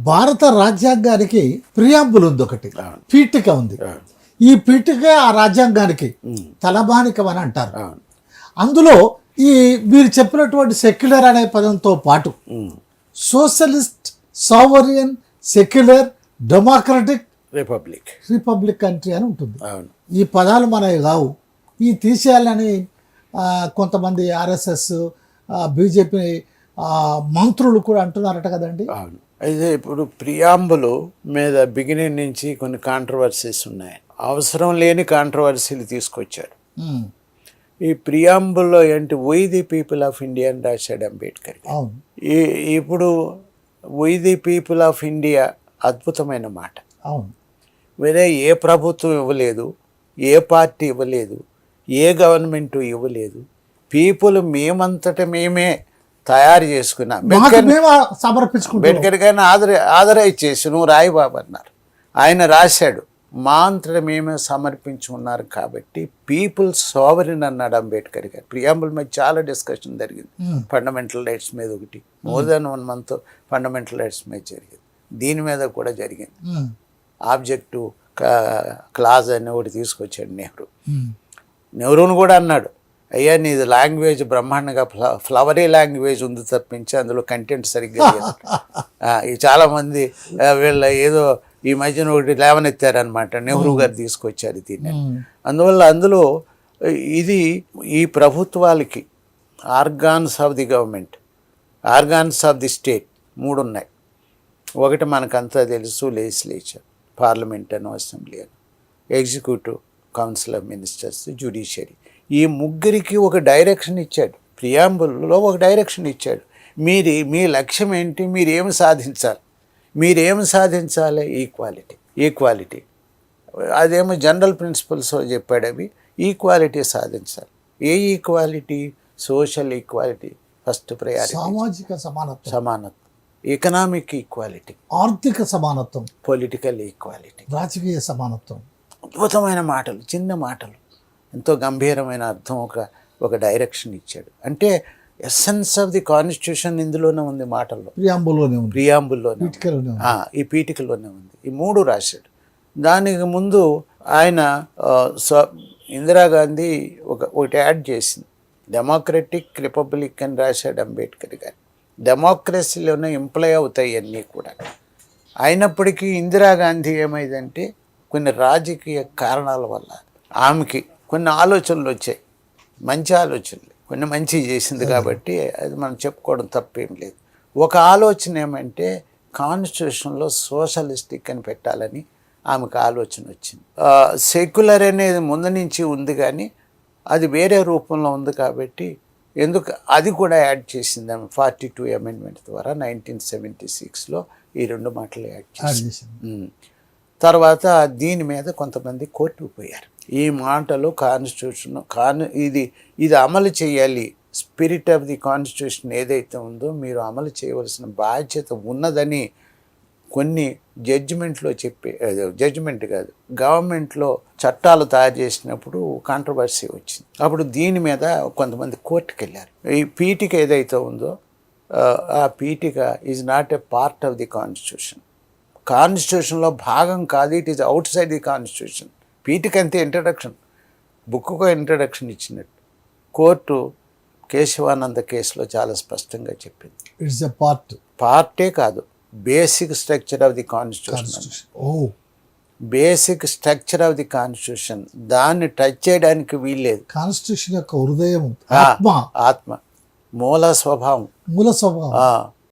భారత రాజ్యాంగానికి ప్రియాంబుల్ ఉంది, ఒకటి అవును. పీఠిక ఉంది. అవును. ఈ పీఠిక ఆ రాజ్యాంగానికి తలబానికం అని అంటారు. అవును. అందులో ఈ మీరు చెప్పినటువంటి సెక్యులర్ అనే పదంతో పాటు socialist, sovereign, secular, democratic, republic country అని ఉంటుంది. అవును. ఈ పదాలు మనవి కావు. ఈ తీసేయాలని కొంతమంది ఆర్ఎస్ఎస్, బీజేపీ మంత్రులు కూడా అంటున్నారట కదండి. అవును. అయితే ఇప్పుడు ప్రియాంబులు మీద బిగినింగ్ నుంచి కొన్ని కాంట్రవర్సీస్ ఉన్నాయి. అవసరం లేని కాంట్రవర్సీలు తీసుకొచ్చారు. ఈ ప్రియాంబుల్లో ఏంటి, we the people of India అని రాశాడు అంబేద్కర్. అవును. ఇప్పుడు we the people of India అద్భుతమైన మాట. అవును. వేరే ఏ ప్రభుత్వం ఇవ్వలేదు, ఏ పార్టీ ఇవ్వలేదు, ఏ గవర్నమెంట్ ఇవ్వలేదు. పీపుల్ మేమంతట మేమే తయారు చేసుకున్నాం. అంబేద్కర్ గారిని ఆదరైజ్ చేసి నువ్వు రాయి బాబు అన్నారు. ఆయన రాశాడు, మా అంతటా మేమే సమర్పించి ఉన్నారు కాబట్టి పీపుల్ సావరిన్ అన్నాడు అంబేద్కర్ గారు. ప్రియాంబుల్ మీద చాలా డిస్కషన్ జరిగింది. ఫండమెంటల్ రైట్స్ మీద ఒకటి, more than 1 month fundamental rights మీద జరిగింది. దీని మీద కూడా జరిగింది. ఆబ్జెక్టివ్ క్లాజ్ అని ఒకటి తీసుకొచ్చాడు నెహ్రూను కూడా అన్నాడు, అయ్యా నీది లాంగ్వేజ్ బ్రహ్మాండంగా ఫ్లవరీ లాంగ్వేజ్ ఉంది తప్పించి అందులో కంటెంట్ సరిగ్గా లేదు. చాలామంది వీళ్ళ ఏదో ఈ మధ్యన ఒకటి లేవనెత్తారనమాట, నెహ్రూ గారు తీసుకొచ్చారు దీన్ని. అందువల్ల అందులో ఇది ఈ ప్రభుత్వాలకి organs of the government, organs of the state 3 ఉన్నాయి. ఒకటి మనకంతా తెలుసు, లెజిస్లేచర్, పార్లమెంట్ అని, అసెంబ్లీ అని, executive, council of ministers, judiciary. ఈ ముగ్గురికి ఒక డైరెక్షన్ ఇచ్చాడు. ప్రియాంబుల్లో ఒక డైరెక్షన్ ఇచ్చాడు. మీ లక్ష్యం ఏంటి, మీరేమి సాధించాలి, మీరేమి సాధించాలి? ఈక్వాలిటీ. అదేమో జనరల్ ప్రిన్సిపల్స్ చెప్పాడు. అవి ఈక్వాలిటీ సాధించాలి. ఏ equality? Social equality first priority, సామాజిక సమానత్వం, ఎకనామిక్ ఈక్వాలిటీ, ఆర్థిక సమానత్వం, పొలిటికల్ ఈక్వాలిటీ, రాజకీయ సమానత్వం. అద్భుతమైన మాటలు, చిన్న మాటలు, ఎంతో గంభీరమైన అర్థం, ఒక డైరెక్షన్ ఇచ్చాడు. అంటే ఎసెన్స్ ఆఫ్ ది కాన్స్టిట్యూషన్ ఇందులోనే ఉంది, మాటల్లో, ప్రియాంబుల్లోనే, ఈ పీఠికలోనే ఉంది. ఈ 3 రాశాడు. దానికి ముందు ఆయన ఇందిరాగాంధీ ఒకటి యాడ్ చేసింది, డెమోక్రటిక్, రిపబ్లిక్ అని రాశాడు అంబేద్కర్ గారు. డెమోక్రసీలోనే ఎంప్లాయ్ అవుతాయి అన్నీ కూడా. అయినప్పటికీ ఇందిరాగాంధీ ఏమైందంటే కొన్ని రాజకీయ కారణాల వల్ల ఆమెకి కొన్ని ఆలోచనలు వచ్చాయి, మంచి ఆలోచనలు, కొన్ని మంచి చేసింది కాబట్టి అది మనం చెప్పుకోవడం తప్పేం లేదు. ఒక ఆలోచన ఏమంటే కాన్స్టిట్యూషన్లో సోషలిస్టిక్ అని పెట్టాలని ఆమెకు ఆలోచన వచ్చింది. సెక్యులర్ అనేది ముందు నుంచి ఉంది కానీ అది వేరే రూపంలో ఉంది కాబట్టి అది కూడా యాడ్ చేసింది ఆమె 42 అమెండ్మెంట్ ద్వారా 1976లో ఈ 2 మాటలు యాడ్ చేసింది. తర్వాత దీని మీద కొంతమంది కోర్టుకు పోయారు. ఈ మాటలు కాన్స్టిట్యూషన్ ఇది అమలు చేయాలి, స్పిరిట్ ఆఫ్ ది కాన్స్టిట్యూషన్ ఏదైతే ఉందో మీరు అమలు చేయవలసిన బాధ్యత ఉన్నదని కొన్ని జడ్జిమెంట్ కాదు, గవర్నమెంట్లో చట్టాలు తయారు చేసినప్పుడు కాంట్రవర్సీ వచ్చింది. అప్పుడు దీని మీద కొంతమంది కోర్టుకు వెళ్ళారు. ఈ పీఠిక ఏదైతే ఉందో ఆ పీఠిక is not a part of the కాన్స్టిట్యూషన్లో భాగం కాదు, it is outside the constitution. పీఠిక అంతే ఇంట్రడక్షన్, బుక్కు ఇంట్రడక్షన్ ఇచ్చినట్టు. కోర్టు కేశవానంద కేసులో చాలా స్పష్టంగా చెప్పింది, ఇట్స్ ఎ పార్టే కాదు, basic structure of the constitution. Basic structure of the constitution, దాన్ని టచ్ చేయడానికి వీల్లేదు. కాన్స్టిట్యూషన్ యొక్క హృదయం, ఆత్మ, మూల స్వభావం.